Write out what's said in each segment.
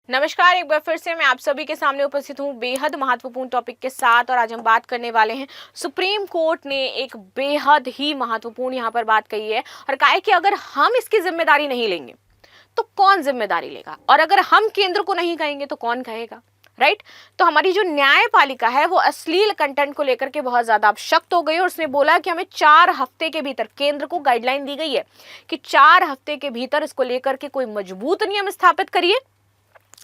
नमस्कार, एक बार फिर से मैं आप सभी के सामने उपस्थित हूँ बेहद महत्वपूर्ण टॉपिक के साथ। और आज हम बात करने वाले हैं, सुप्रीम कोर्ट ने एक बेहद ही महत्वपूर्ण यहाँ पर बात कही है और कहा है कि अगर हम इसकी जिम्मेदारी नहीं लेंगे तो कौन जिम्मेदारी लेगा, और अगर हम केंद्र को नहीं कहेंगे तो कौन कहेगा। राइट। तो हमारी जो न्यायपालिका है वो अश्लील कंटेंट को लेकर के बहुत ज्यादा अब सख्त हो गई और उसने बोला कि हमें 4 हफ्ते के भीतर, केंद्र को गाइडलाइन दी गई है कि 4 हफ्ते के भीतर इसको लेकर के कोई मजबूत नियम स्थापित करिए,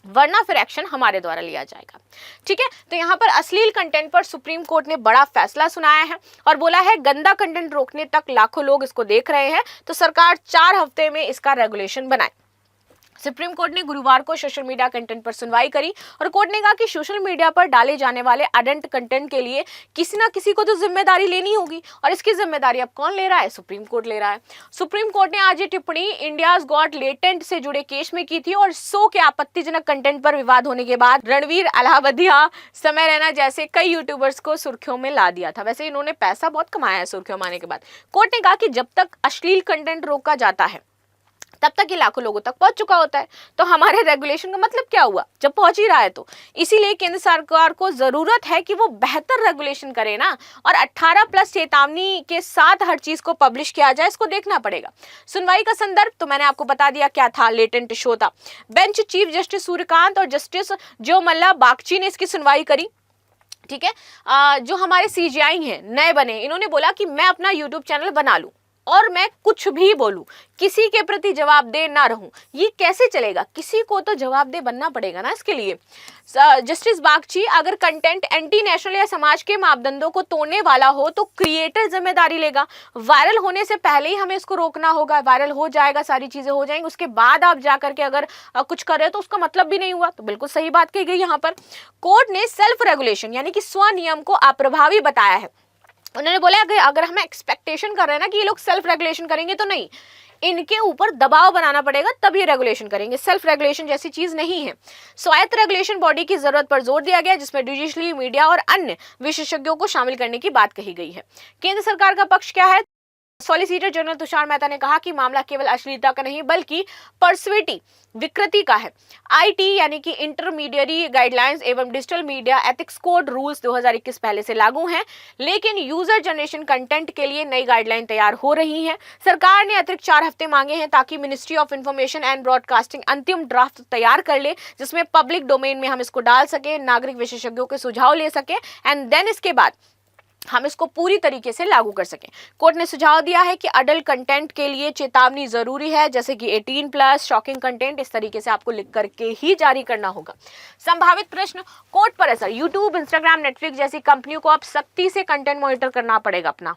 वरना फिर एक्शन हमारे द्वारा लिया जाएगा। ठीक है। तो यहाँ पर अश्लील कंटेंट पर सुप्रीम कोर्ट ने बड़ा फैसला सुनाया है और बोला है गंदा कंटेंट रोकने तक लाखों लोग इसको देख रहे हैं, तो सरकार 4 हफ्ते में इसका रेगुलेशन बनाए। सुप्रीम कोर्ट ने गुरुवार को सोशल मीडिया कंटेंट पर सुनवाई करी और कोर्ट ने कहा कि सोशल मीडिया पर डाले जाने वाले अडल्ट कंटेंट के लिए किसी ना किसी को तो जिम्मेदारी लेनी होगी, और इसकी जिम्मेदारी अब कौन ले रहा है? सुप्रीम कोर्ट ले रहा है। सुप्रीम कोर्ट ने आज ये टिप्पणी इंडियाज गॉट लेटेंट से जुड़े केस में की थी और शो के आपत्तिजनक कंटेंट पर विवाद होने के बाद रणवीर अलाहाबादिया, समय रैना जैसे कई यूट्यूबर्स को सुर्खियों में ला दिया था। वैसे इन्होंने पैसा बहुत कमाया है सुर्खियों में आने के बाद। कोर्ट ने कहा कि जब तक अश्लील कंटेंट रोका जाता है तब तक ये लाखों लोगों तक पहुंच चुका होता है, तो हमारे रेगुलेशन का मतलब क्या हुआ जब पहुंच ही रहा है? तो इसीलिए केंद्र सरकार को जरूरत है कि वो बेहतर रेगुलेशन करे ना, और 18+ चेतावनी के साथ हर चीज को पब्लिश किया जाए, इसको देखना पड़ेगा। सुनवाई का संदर्भ तो मैंने आपको बता दिया क्या था, लेटेंट शो था। बेंच चीफ जस्टिस सूर्यकांत और जस्टिस ज्योमल्ला बागची ने इसकी सुनवाई करी। ठीक है। जो हमारे सीजीआई हैं नए बने, इन्होंने बोला कि मैं अपना यूट्यूब चैनल बना लूं और मैं कुछ भी बोलूं, किसी के प्रति जवाबदेह ना रहूं, ये कैसे चलेगा? किसी को तो जवाबदेह बनना पड़ेगा ना इसके लिए। जस्टिस बागची, अगर कंटेंट एंटी नेशनल या समाज के मापदंडों को तोड़ने वाला हो तो क्रिएटर जिम्मेदारी लेगा। वायरल होने से पहले ही हमें इसको रोकना होगा। वायरल हो जाएगा, सारी चीजें हो जाएंगी, उसके बाद आप जाकर के अगर कुछ कर रहे हो तो उसका मतलब भी नहीं हुआ। तो बिल्कुल सही बात कही गई यहाँ पर। कोर्ट ने सेल्फ रेगुलेशन यानी कि स्वनियम को अप्रभावी बताया है। उन्होंने बोला अगर हम एक्सपेक्टेशन कर रहे हैं ना कि ये लोग सेल्फ रेगुलेशन करेंगे, तो नहीं, इनके ऊपर दबाव बनाना पड़ेगा तब ये रेगुलेशन करेंगे। सेल्फ रेगुलेशन जैसी चीज नहीं है। स्वायत्त रेगुलेशन बॉडी की जरूरत पर जोर दिया गया, जिसमें जुडिशरी, मीडिया और अन्य विशेषज्ञों को शामिल करने की बात कही गई है। केंद्र सरकार का पक्ष क्या है? सॉलिसिटर जनरल तुषार मेहता ने कहा कि मामला केवल अश्लीलता का नहीं बल्कि पर्सविटी, विकृति का है। आईटी यानी कि इंटरमीडिएरी गाइडलाइंस एवं digital media ethics code rules 2021 पहले से लागू हैं, लेकिन यूजर जनरेशन कंटेंट के लिए नई गाइडलाइन तैयार हो रही हैं। सरकार ने अतिरिक्त 4 हफ्ते मांगे हैं ताकि ministry of information and broadcasting अंतिम ड्राफ्ट तैयार कर ले, जिसमें पब्लिक डोमेन में हम इसको डाल सके, नागरिक विशेषज्ञों के सुझाव ले सके एंड देन इसके बाद हम इसको पूरी तरीके से लागू कर सकें। कोर्ट ने सुझाव दिया है कि अडल्ट कंटेंट के लिए चेतावनी जरूरी है, जैसे कि 18+, शॉकिंग कंटेंट, इस तरीके से आपको लिख करके ही जारी करना होगा। संभावित प्रश्न, कोर्ट पर असर। यूट्यूब, इंस्टाग्राम, नेटफ्लिक्स जैसी कंपनियों को अब सख्ती से कंटेंट मॉनिटर करना पड़ेगा अपना,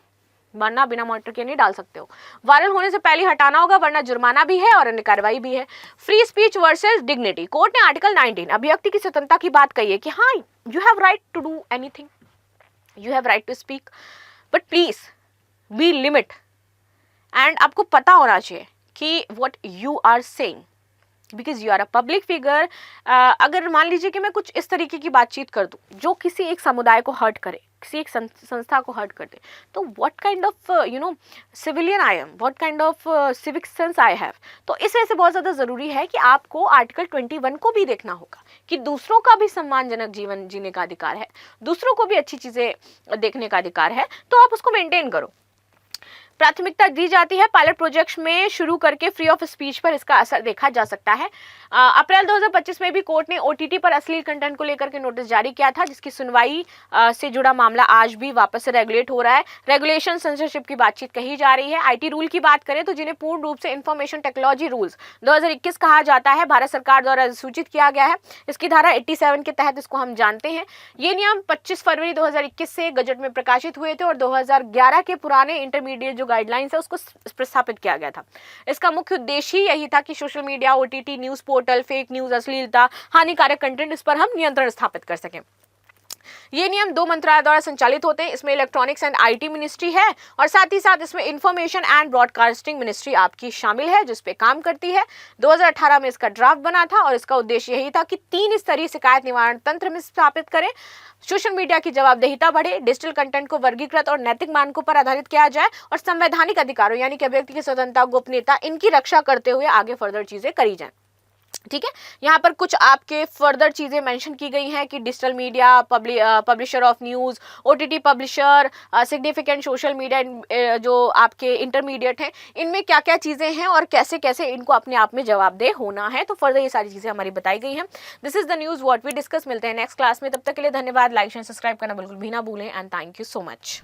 वरना बिना मॉनिटर के नहीं डाल सकते हो। वायरल होने से पहले हटाना होगा, वरना जुर्माना भी है और अन्य कार्रवाई भी है। Free speech versus dignity. Court ने आर्टिकल 19 अभिव्यक्ति की स्वतंत्रता की बात कही है कि हाँ, you have right to do anything, you have right to speak, but please be limit, and आपको पता होना चाहिए कि what you are saying, because you are a public figure। अगर मान लीजिए कि मैं कुछ इस तरीके की बातचीत कर दूं जो किसी एक समुदाय को हर्ट करे, किसी एक संस्था को हर्ट कर दे, तो what kind of civilian I am, what kind of civic sense I have। तो इस वजह से बहुत ज़्यादा ज़रूरी है कि आपको आर्टिकल 21 को भी देखना होगा कि दूसरों का भी सम्मानजनक जीवन जीने का अधिकार है, दूसरों को भी अच्छी चीज़ें देखने का अधिकार है, तो आप उसको मेंटेन करो। प्राथमिकता दी जाती है। पायलट प्रोजेक्ट में शुरू करके फ्री ऑफ स्पीच पर इसका असर देखा जा सकता है। अप्रैल 2025 में भी कोर्ट ने ओटीटी पर अश्लील कंटेंट को लेकर के नोटिस जारी किया था, जिसकी सुनवाई से जुड़ा मामला आज भी वापस से रेगुलेट हो रहा है। रेगुलेशन सेंसरशिप की बातचीत कही जा रही है। आईटी रूल की बात करें तो जिन्हें पूर्ण रूप से इंफॉर्मेशन टेक्नोलॉजी रूल्स 2021 कहा जाता है, भारत सरकार द्वारा सूचित किया गया है। इसकी धारा 87 के तहत इसको हम जानते हैं। ये नियम 25 फरवरी 2021 से गजट में प्रकाशित हुए थे और 2011 के पुराने इंटरमीडिएट जो गाइडलाइंस है उसको प्रस्थापित किया गया था। इसका मुख्य उद्देश्य ही यही था कि social media, OTT, news portal, fake news, अश्लीलता, हानिकारक कंटेंट, इस पर हम नियंत्रण स्थापित कर सकें। ये नियम 2 मंत्रालय द्वारा संचालित होते हैं। इसमें इलेक्ट्रॉनिक्स एंड आईटी मिनिस्ट्री है और साथ ही साथ इसमें इंफॉर्मेशन एंड ब्रॉडकास्टिंग मिनिस्ट्री आपकी शामिल है, जिस पे काम करती है। 2018 में इसका ड्राफ्ट बना था और इसका उद्देश्य यही था कि 3 स्तरीय शिकायत निवारण तंत्र में स्थापित करें, सोशल मीडिया की जवाबदेहिता बढ़े, डिजिटल कंटेंट को वर्गीकृत और नैतिक मानकों पर आधारित किया जाए और संवैधानिक अधिकारों यानी कि अभिव्यक्ति की स्वतंत्रता, गोपनीयता, इनकी रक्षा करते हुए आगे फर्दर चीजें करी जाए। ठीक है। यहाँ पर कुछ आपके फर्दर चीज़ें मेंशन की गई हैं कि digital media, publisher of news, OTT publisher, significant social media जो आपके इंटरमीडिएट हैं, इनमें क्या क्या चीज़ें हैं और कैसे कैसे इनको अपने आप में जवाबदेह होना है। तो फर्दर ये सारी चीज़ें हमारी बताई गई हैं। This is the news what we discuss. मिलते हैं नेक्स्ट क्लास में, तब तक के लिए धन्यवाद। लाइक शेयर सब्सक्राइब करना बिल्कुल भी ना भूलें and thank you so much.